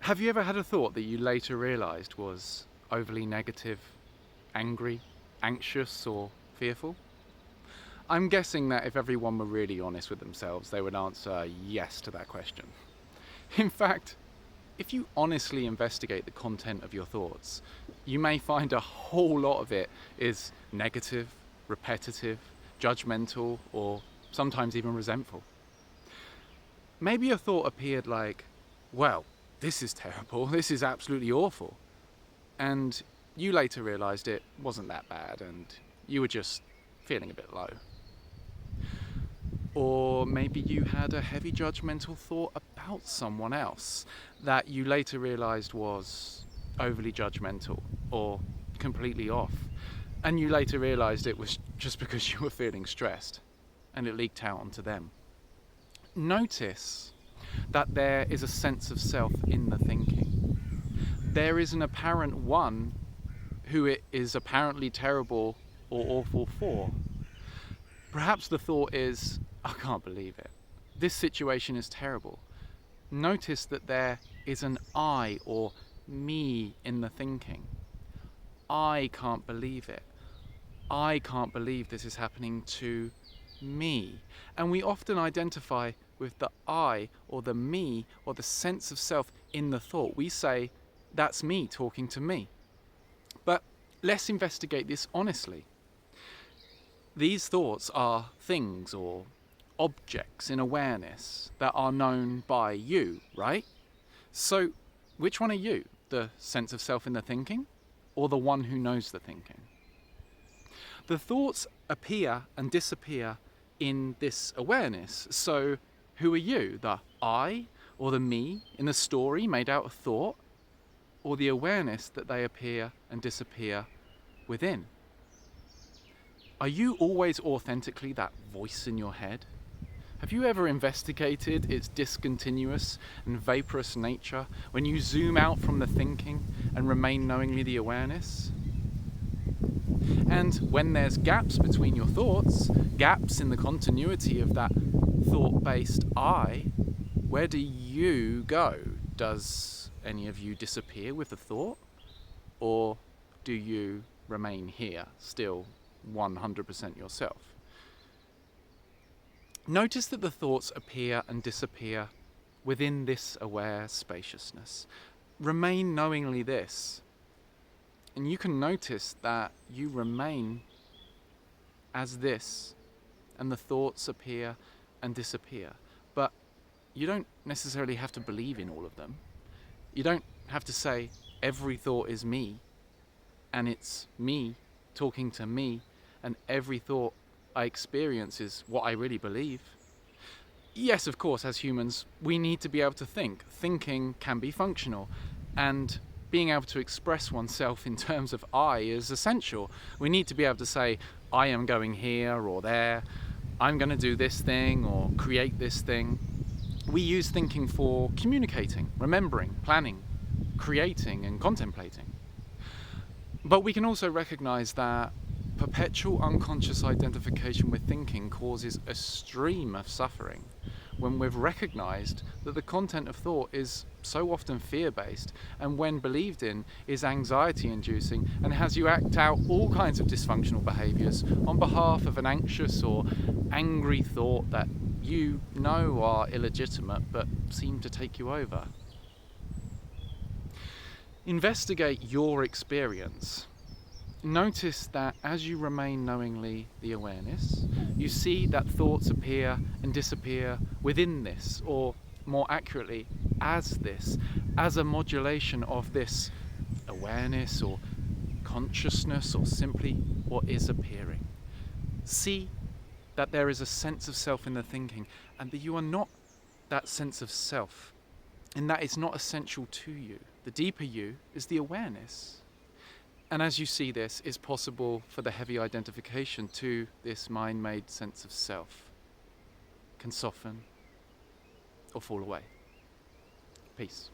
Have you ever had a thought that you later realised was overly negative, angry, anxious, or fearful? I'm guessing that if everyone were really honest with themselves, they would answer yes to that question. In fact, if you honestly investigate the content of your thoughts, you may find a whole lot of it is negative, repetitive, judgmental, or sometimes even resentful. Maybe a thought appeared like, well, this is terrible, this is absolutely awful. And you later realised it wasn't that bad and you were just feeling a bit low. Or maybe you had a heavy judgmental thought about someone else that you later realised was overly judgmental or completely off. And you later realised it was just because you were feeling stressed and it leaked out onto them. Notice that there is a sense of self in the thinking. There is an apparent one who it is apparently terrible or awful for. Perhaps the thought is, I can't believe it. This situation is terrible. Notice that there is an I or me in the thinking. I can't believe it. I can't believe this is happening to me. And we often identify with the I or the me or the sense of self in the thought. We say, that's me talking to me. But let's investigate this honestly. These thoughts are things or objects in awareness that are known by you, right? So which one are you? The sense of self in the thinking or the one who knows the thinking? The thoughts appear and disappear in this awareness. So who are you? The I or the me in the story made out of thought, or the awareness that they appear and disappear within? Are you always authentically that voice in your head? Have you ever investigated its discontinuous and vaporous nature when you zoom out from the thinking and remain knowingly the awareness? And when there's gaps between your thoughts, gaps in the continuity of that thought-based I, where do you go? Does any of you disappear with the thought? Or do you remain here, still 100% yourself? Notice that the thoughts appear and disappear within this aware spaciousness. Remain knowingly this. And you can notice that you remain as this, and the thoughts appear and disappear. But you don't necessarily have to believe in all of them. You don't have to say, every thought is me, and it's me talking to me, and every thought I experience is what I really believe. Yes, of course, as humans, we need to be able to think. Thinking can be functional, and being able to express oneself in terms of I is essential. We need to be able to say, I am going here or there, I'm going to do this thing or create this thing. We use thinking for communicating, remembering, planning, creating, and contemplating. But we can also recognize that perpetual unconscious identification with thinking causes a stream of suffering when we've recognized that the content of thought is so often fear-based, and when believed in is anxiety-inducing and has you act out all kinds of dysfunctional behaviors on behalf of an anxious or angry thought that you know are illegitimate but seem to take you over. Investigate your experience. Notice that as you remain knowingly the awareness, you see that thoughts appear and disappear within this, or more accurately, as this, as a modulation of this awareness or consciousness or simply what is appearing. See that there is a sense of self in the thinking, and that you are not that sense of self, and that it's not essential to you. The deeper you is the awareness. And as you see this, it's possible for the heavy identification to this mind-made sense of self can soften or fall away. Peace.